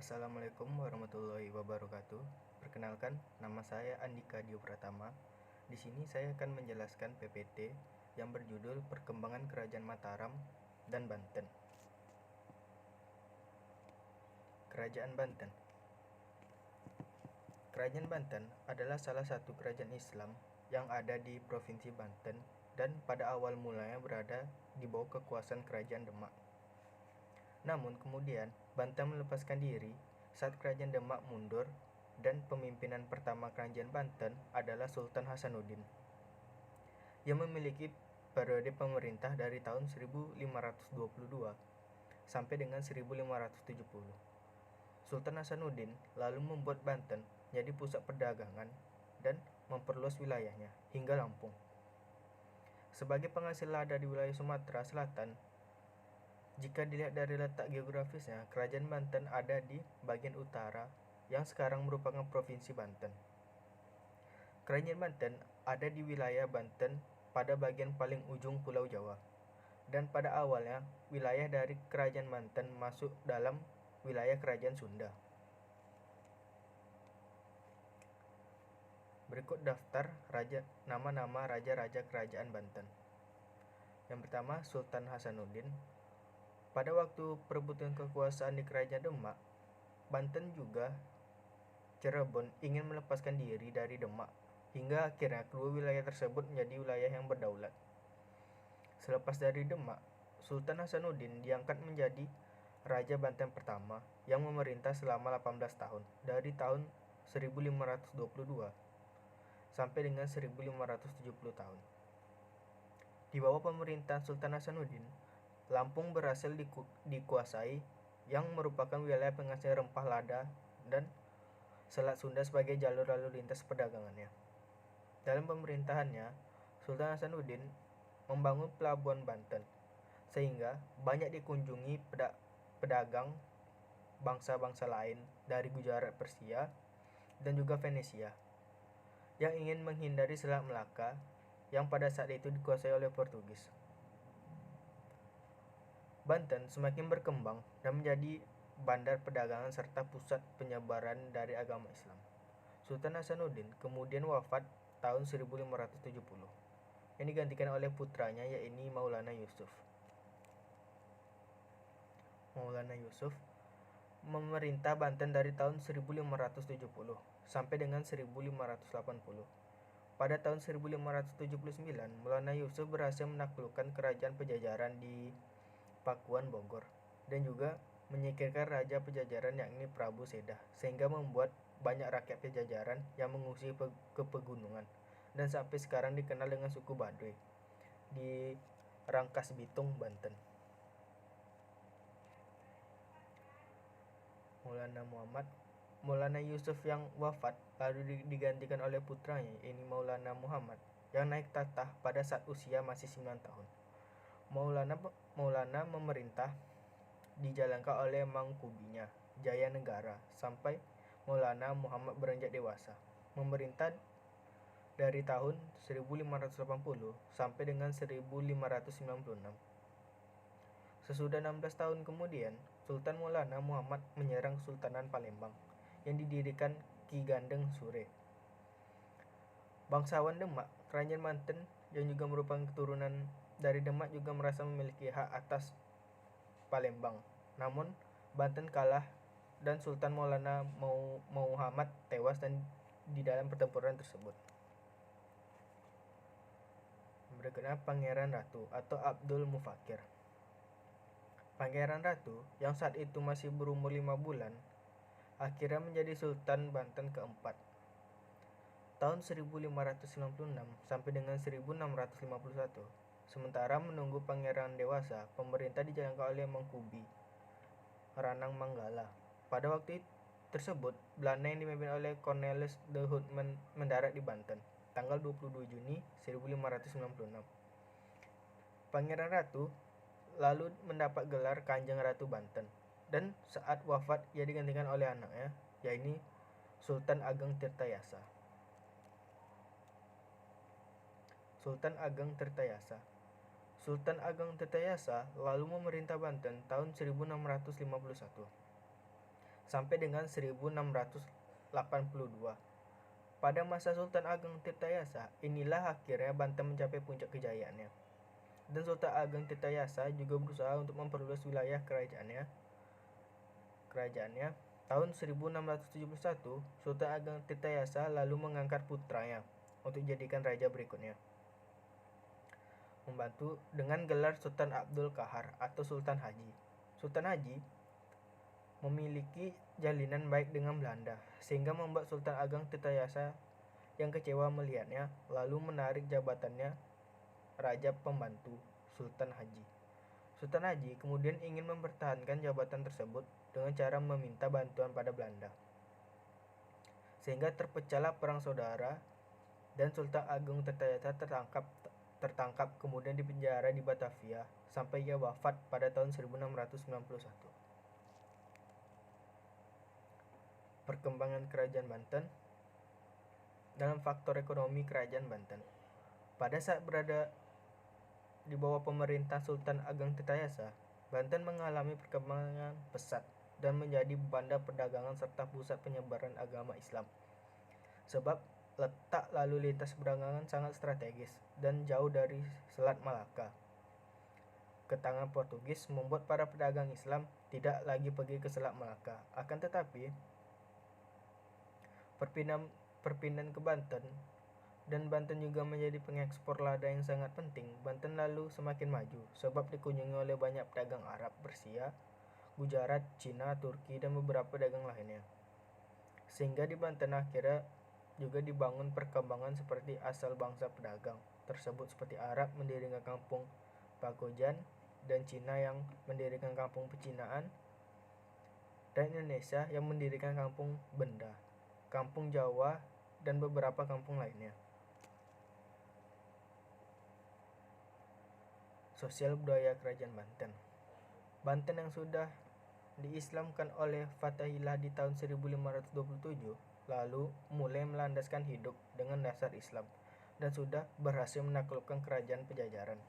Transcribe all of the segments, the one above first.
Assalamualaikum warahmatullahi wabarakatuh. Perkenalkan, nama saya Andika Dio Pratama. Di sini saya akan menjelaskan PPT yang berjudul Perkembangan Kerajaan Mataram dan Banten. Kerajaan Banten. Kerajaan Banten adalah salah satu kerajaan Islam yang ada di Provinsi Banten dan pada awal mulanya berada di bawah kekuasaan Kerajaan Demak. Namun kemudian Banten melepaskan diri saat Kerajaan Demak mundur dan pemimpinan pertama Kerajaan Banten adalah Sultan Hasanuddin yang memiliki periode pemerintah dari tahun 1522 sampai dengan 1570. Sultan Hasanuddin lalu membuat Banten menjadi pusat perdagangan dan memperluas wilayahnya hingga Lampung. Sebagai penghasil lada di wilayah Sumatera Selatan, jika dilihat dari letak geografisnya, Kerajaan Banten ada di bagian utara yang sekarang merupakan Provinsi Banten. Kerajaan Banten ada di wilayah Banten pada bagian paling ujung Pulau Jawa. Dan pada awalnya, wilayah dari Kerajaan Banten masuk dalam wilayah Kerajaan Sunda. Berikut daftar nama-nama raja-raja Kerajaan Banten. Yang pertama, Sultan Hasanuddin. Pada waktu perebutan kekuasaan di Kerajaan Demak, Banten juga Cirebon ingin melepaskan diri dari Demak, hingga akhirnya kedua wilayah tersebut menjadi wilayah yang berdaulat. Selepas dari Demak, Sultan Hasanuddin diangkat menjadi Raja Banten pertama yang memerintah selama 18 tahun, dari tahun 1522 sampai dengan 1570 tahun. Di bawah pemerintahan Sultan Hasanuddin, Lampung berhasil dikuasai, yang merupakan wilayah penghasil rempah lada dan Selat Sunda sebagai jalur lalu lintas perdagangannya. Dalam pemerintahannya, Sultan Hasanuddin membangun pelabuhan Banten, sehingga banyak dikunjungi pedagang bangsa-bangsa lain dari Gujarat, Persia, dan juga Venesia yang ingin menghindari Selat Melaka yang pada saat itu dikuasai oleh Portugis. Banten semakin berkembang dan menjadi bandar perdagangan serta pusat penyebaran dari agama Islam. Sultan Hasanuddin kemudian wafat tahun 1570 yang digantikan oleh putranya, yaitu Maulana Yusuf. Maulana Yusuf memerintah Banten dari tahun 1570 sampai dengan 1580. Pada tahun 1579, Maulana Yusuf berhasil menaklukkan kerajaan Pajajaran di Pakuan, Bogor, dan juga menyingkirkan Raja Pajajaran yakni Prabu Sedah, sehingga membuat banyak rakyat Pajajaran yang mengungsi ke pegunungan dan sampai sekarang dikenal dengan suku Baduy di Rangkas Bitung, Banten. Maulana Yusuf yang wafat lalu digantikan oleh putranya, ini Maulana Muhammad, yang naik tahta pada saat usia masih 9 tahun. Maulana memerintah dijalankan oleh mangkubinya, Jaya Negara, sampai Maulana Muhammad beranjak dewasa. Memerintah dari tahun 1580 sampai dengan 1596. Sesudah 16 tahun kemudian, Sultan Maulana Muhammad menyerang Sultanan Palembang yang didirikan Ki Gandeng Sure. Bangsawan Demak, Kerajaan Banten yang juga merupakan keturunan dari Demak juga merasa memiliki hak atas Palembang. Namun Banten kalah dan Sultan Maulana Muhammad tewas dan di dalam pertempuran tersebut. Berikutnya Pangeran Ratu atau Abdul Mufakir. Pangeran Ratu yang saat itu masih berumur 5 bulan akhirnya menjadi Sultan Banten keempat. Tahun 1596 sampai dengan 1651. Sementara menunggu pangeran dewasa, pemerintah dijalankan oleh Mangkubi Ranang Manggala. Pada waktu tersebut, Belanda yang dipimpin oleh Cornelis de Hout mendarat di Banten tanggal 22 Juni 1596. Pangeran Ratu lalu mendapat gelar Kanjeng Ratu Banten, dan saat wafat ia digantikan oleh anaknya, yaitu Sultan Ageng Tirtayasa. Sultan Ageng Tirtayasa. Sultan Ageng Tirtayasa lalu memerintah Banten tahun 1651 sampai dengan 1682. Pada masa Sultan Ageng Tirtayasa, inilah akhirnya Banten mencapai puncak kejayaannya. Dan Sultan Ageng Tirtayasa juga berusaha untuk memperluas wilayah kerajaannya. Tahun 1671, Sultan Ageng Tirtayasa lalu mengangkat putranya untuk dijadikan raja berikutnya, membantu dengan gelar Sultan Abdul Qahar atau Sultan Haji. Sultan Haji memiliki jalinan baik dengan Belanda, sehingga membuat Sultan Ageng Tirtayasa yang kecewa melihatnya, lalu menarik jabatannya Raja Pembantu Sultan Haji. Sultan Haji kemudian ingin mempertahankan jabatan tersebut dengan cara meminta bantuan pada Belanda, sehingga terpecahlah perang saudara dan Sultan Agung Tirtayasa tertangkap kemudian dipenjara di Batavia sampai ia wafat pada tahun 1691. Perkembangan Kerajaan Banten. Dalam faktor ekonomi Kerajaan Banten, pada saat berada di bawah pemerintah Sultan Ageng Tirtayasa, Banten mengalami perkembangan pesat dan menjadi bandar perdagangan serta pusat penyebaran agama Islam. Sebab letak lalu lintas perdagangan sangat strategis dan jauh dari Selat Malaka ke tangan Portugis, membuat para pedagang Islam tidak lagi pergi ke Selat Malaka. Akan tetapi, perpindahan ke Banten dan Banten juga menjadi pengekspor lada yang sangat penting. Banten lalu semakin maju sebab dikunjungi oleh banyak pedagang Arab, Persia, Gujarat, Cina, Turki, dan beberapa pedagang lainnya. Sehingga di Banten akhirnya juga dibangun perkembangan seperti asal bangsa pedagang tersebut, seperti Arab mendirikan kampung Pagojan dan Cina yang mendirikan kampung Pecinaan, dan Indonesia yang mendirikan kampung Benda, kampung Jawa, dan beberapa kampung lainnya. Sosial budaya Kerajaan Banten. Banten yang sudah diislamkan oleh Fathahillah di tahun 1527 lalu mulai melandaskan hidup dengan dasar Islam dan sudah berhasil menaklukkan kerajaan pejajaran.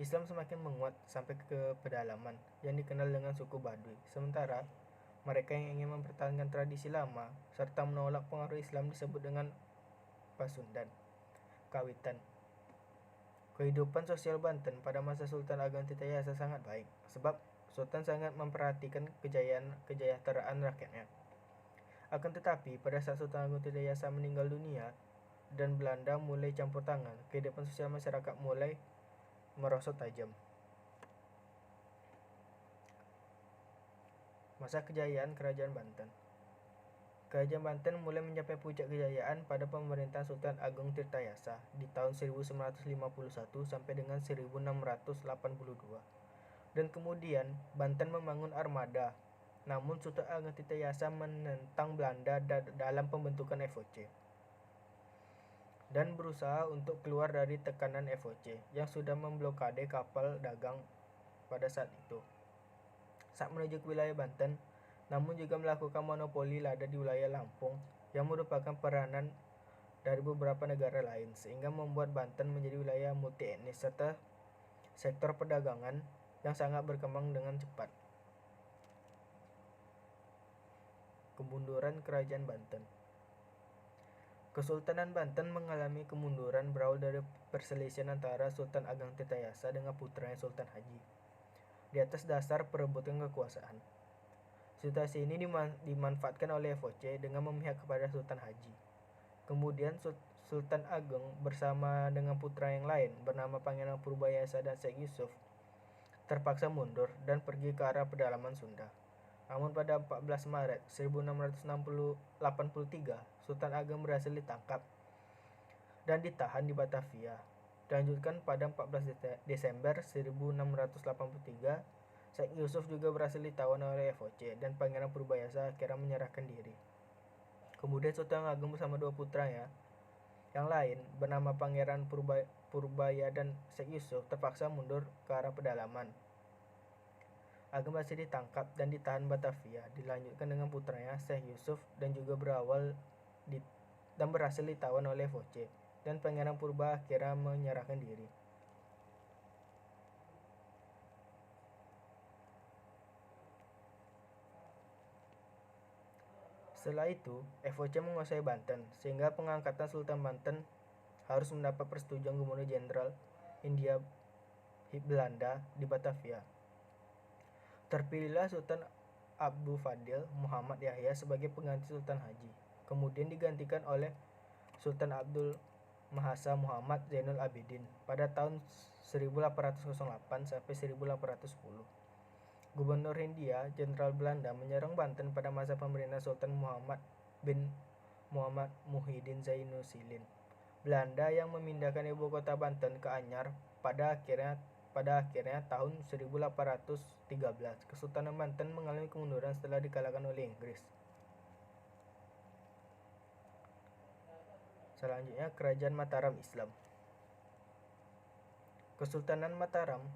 Islam semakin menguat sampai ke pedalaman yang dikenal dengan suku Baduy, sementara mereka yang ingin mempertahankan tradisi lama serta menolak pengaruh Islam disebut dengan Pasundan. Kawitan. Kehidupan sosial Banten pada masa Sultan Ageng Tirtayasa sangat baik, sebab Sultan sangat memperhatikan kesejahteraan rakyatnya. Akan tetapi, pada saat Sultan Ageng Tirtayasa meninggal dunia dan Belanda mulai campur tangan, kehidupan sosial masyarakat mulai merosot tajam. Masa kejayaan Kerajaan Banten. Kerajaan Banten mulai mencapai puncak kejayaan pada pemerintahan Sultan Ageng Tirtayasa di tahun 1951 sampai dengan 1682. Dan kemudian Banten membangun armada. Namun Sultan Ageng Tirtayasa menentang Belanda dalam pembentukan FOC dan berusaha untuk keluar dari tekanan FOC yang sudah memblokade kapal dagang pada saat itu. Saat menuju ke wilayah Banten, namun juga melakukan monopoli lada di wilayah Lampung yang merupakan peranan dari beberapa negara lain, sehingga membuat Banten menjadi wilayah multi etnis serta sektor perdagangan yang sangat berkembang dengan cepat. Kemunduran Kerajaan Banten. Kesultanan Banten mengalami kemunduran berawal dari perselisihan antara Sultan Ageng Tirtayasa dengan putranya Sultan Haji di atas dasar perebutan kekuasaan. Situasi ini dimanfaatkan oleh FOC dengan memihak kepada Sultan Haji. Kemudian Sultan Ageng bersama dengan putra yang lain bernama Pangeran Purbayasa dan Syekh Yusuf terpaksa mundur dan pergi ke arah pedalaman Sunda. Namun pada 14 Maret 1683, Sultan Ageng berhasil ditangkap dan ditahan di Batavia. Dilanjutkan pada 14 Desember 1683, Syekh Yusuf juga berhasil ditawan oleh FOC dan Pangeran Purbayasa akhirnya menyerahkan diri. Kemudian Sultan Ageng bersama dua putranya yang lain bernama Pangeran Purbaya dan Syekh Yusuf terpaksa mundur ke arah pedalaman. Ageng berhasil ditangkap dan ditahan Batavia. Dilanjutkan dengan putranya Syekh Yusuf dan juga berhasil ditawan oleh FOC dan Pangeran Purba akhirnya menyerahkan diri. Setelah itu, FOC menguasai Banten, sehingga pengangkatan Sultan Banten harus mendapat persetujuan Gubernur Jenderal Hindia Belanda di Batavia. Terpilihlah Sultan Abdul Fadil Muhammad Yahya sebagai pengganti Sultan Haji, kemudian digantikan oleh Sultan Abdul Mahasa Muhammad Zainul Abidin pada tahun 1808 sampai 1810. Gubernur Hindia Jenderal Belanda menyerang Banten pada masa pemerintahan Sultan Muhammad bin Muhammad Muhyiddin Zainuddin. Belanda yang memindahkan ibu kota Banten ke Anyar pada akhirnya tahun 1813. Kesultanan Banten mengalami kemunduran setelah dikalahkan oleh Inggris. Selanjutnya, Kerajaan Mataram Islam. Kesultanan Mataram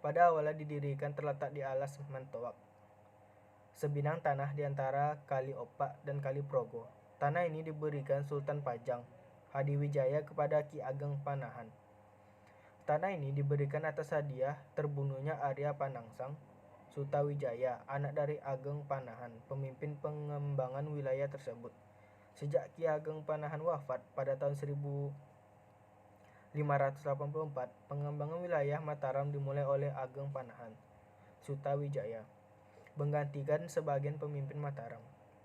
pada awalnya didirikan terletak di alas Mentawak, sebidang tanah di antara Kali Opak dan Kali Progo. Tanah ini diberikan Sultan Pajang Hadiwijaya kepada Ki Ageng Panahan. Tanah ini diberikan atas hadiah terbunuhnya Arya Panangsang Sutawijaya, anak dari Ageng Panahan, pemimpin pengembangan wilayah tersebut. Sejak Ki Ageng Panahan wafat pada tahun 1584, pengembangan wilayah Mataram dimulai oleh Ageng Panahan Sutawijaya, menggantikan sebagian pemimpin Mataram.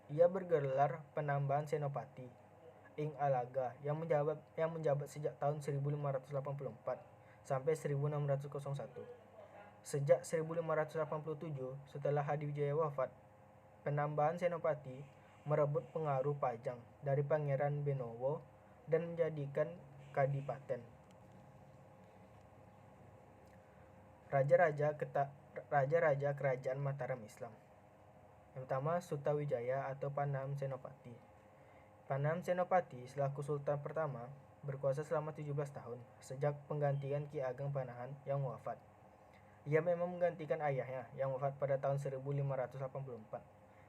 Ia bergelar penambahan Senopati Ing Alaga yang menjabat sejak tahun 1584 sampai 1601. Sejak 1587, setelah Hadiwijaya wafat, penambahan Senopati merebut pengaruh Pajang dari Pangeran Benowo dan menjadikan kadipaten. Raja-raja Kerajaan Mataram Islam. Yang pertama, Sutawijaya atau Panam Senopati. Panam Senopati selaku Sultan pertama berkuasa selama 17 tahun sejak penggantian Ki Ageng Panahan yang wafat. Ia memang menggantikan ayahnya yang wafat pada tahun 1584.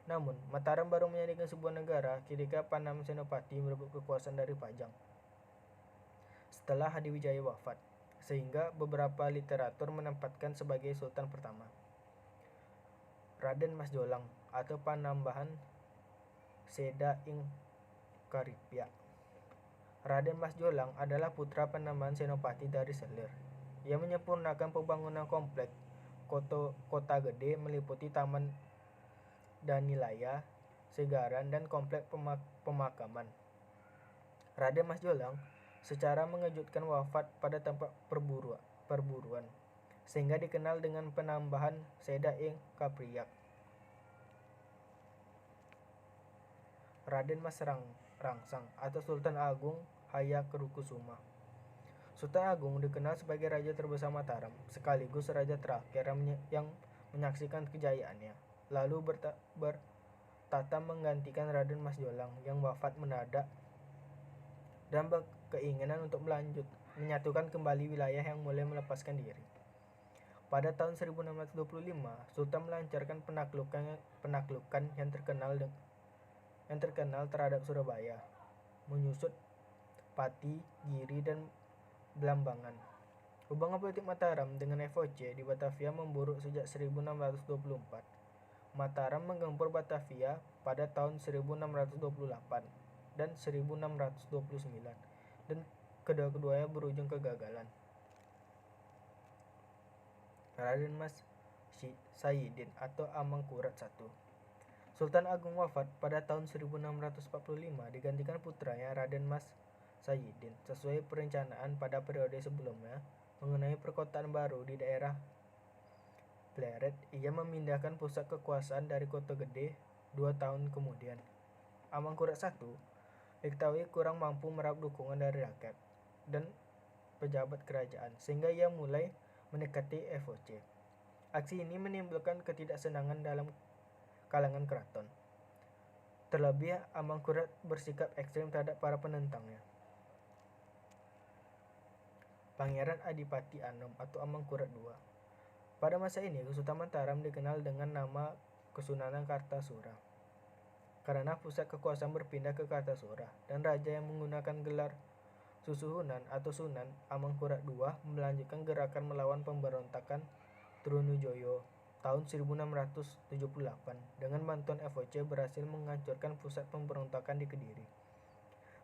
Namun, Mataram baru menjadikan sebuah negara ketika Panam Senopati merebut kekuasaan dari Pajang setelah Hadiwijaya wafat, sehingga beberapa literatur menempatkan sebagai sultan pertama. Raden Mas Jolang atau Panambahan Seda Ing Karipia. Raden Mas Jolang adalah putra penambahan Senopati dari Selir. Ia menyempurnakan pembangunan komplek kota gede meliputi Taman Danilaya, Segaran, dan komplek pemakaman. Raden Mas Jolang secara mengejutkan wafat pada tempat perburuan, sehingga dikenal dengan penambahan Seda Ing Kapriak. Raden Mas Rangsang atau Sultan Agung Hayakrukusuma. Sultan Agung dikenal sebagai raja terbesar Mataram, sekaligus raja terakhir yang menyaksikan kejayaannya, lalu bertata menggantikan Raden Mas Jolang yang wafat mendadak dan berkeinginan untuk menyatukan kembali wilayah yang mulai melepaskan diri. Pada tahun 1625, Sultan melancarkan penaklukan yang terkenal terhadap Surabaya, menyusut Pati, Giri, dan Blambangan. Hubungan politik Mataram dengan FOC di Batavia memburuk sejak 1624. Mataram menggempur Batavia pada tahun 1628 dan 1629, dan kedua-duanya berujung kegagalan. Raden Mas Sayyidin atau Amangkurat I. Sultan Agung wafat pada tahun 1645, digantikan putranya Raden Mas Sayyidin sesuai perencanaan pada periode sebelumnya mengenai perkotaan baru di daerah Pleret. Ia memindahkan pusat kekuasaan dari Kota Gede 2 tahun kemudian. Amangkurat I diketahui kurang mampu meraup dukungan dari rakyat dan pejabat kerajaan, sehingga ia mulai mendekati FOC. Aksi ini menimbulkan ketidaksenangan dalam kalangan keraton. Terlebih, Amangkurat bersikap ekstrem terhadap para penentangnya. Pangeran Adipati Anom atau Amangkurat II. Pada masa ini, Kesultanan Mataram dikenal dengan nama Kesunanan Kartasura, karena pusat kekuasaan berpindah ke Kartasura, dan raja yang menggunakan gelar Susuhunan atau Sunan Amangkurat II melanjutkan gerakan melawan pemberontakan Trunojoyo tahun 1678 dengan bantuan FOC berhasil menghancurkan pusat pemberontakan di Kediri.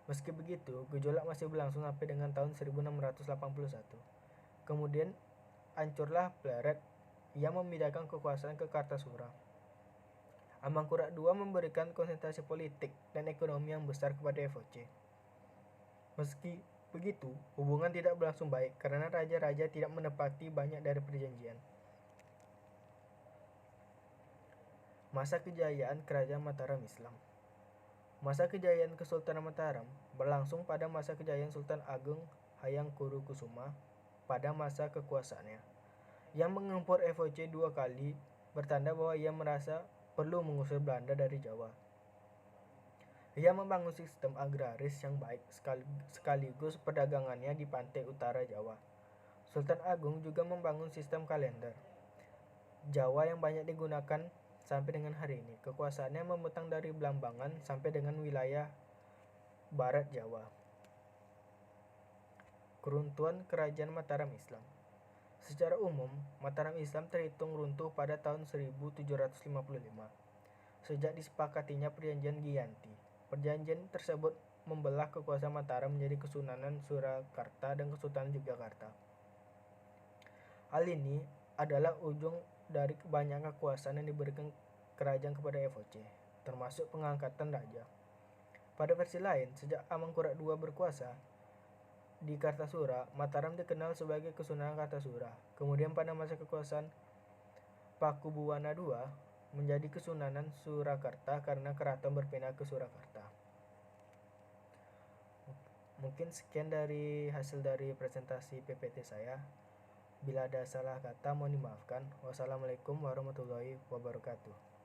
Meski begitu, gejolak masih berlangsung sampai dengan tahun 1681. Kemudian hancurlah Pleret yang memindahkan kekuasaan ke Kartasura. Amangkurat II memberikan konsentrasi politik dan ekonomi yang besar kepada FOC. Meski begitu, hubungan tidak berlangsung baik karena raja-raja tidak menepati banyak dari perjanjian. Masa kejayaan Kerajaan Mataram Islam. Masa kejayaan Kesultanan Mataram berlangsung pada masa kejayaan Sultan Agung Hayangkurukusuma pada masa kekuasaannya, yang mengempur FOC 2 kali, bertanda bahwa ia merasa perlu mengusir Belanda dari Jawa. Ia membangun sistem agraris yang baik sekaligus perdagangannya di pantai utara Jawa. Sultan Agung juga membangun sistem kalender Jawa yang banyak digunakan sampai dengan hari ini. Kekuasaannya membentang dari Blambangan sampai dengan wilayah barat Jawa. Keruntuhan Kerajaan Mataram Islam. Secara umum, Mataram Islam terhitung runtuh pada tahun 1755 sejak disepakatinya Perjanjian Giyanti. Perjanjian tersebut membelah kekuasaan Mataram menjadi Kesunanan Surakarta dan Kesultanan Yogyakarta. Hal ini adalah ujung dari kebanyakan kekuasaan yang diberikan kerajaan kepada FOC, termasuk pengangkatan raja. Pada versi lain, sejak Amangkurat II berkuasa di Kartasura, Mataram dikenal sebagai Kesunanan Kartasura. Kemudian pada masa kekuasaan Pakubuwana II menjadi Kesunanan Surakarta karena keraton berpindah ke Surakarta. Mungkin sekian dari hasil dari presentasi PPT saya. Bila ada salah kata mohon dimaafkan. Wassalamualaikum warahmatullahi wabarakatuh.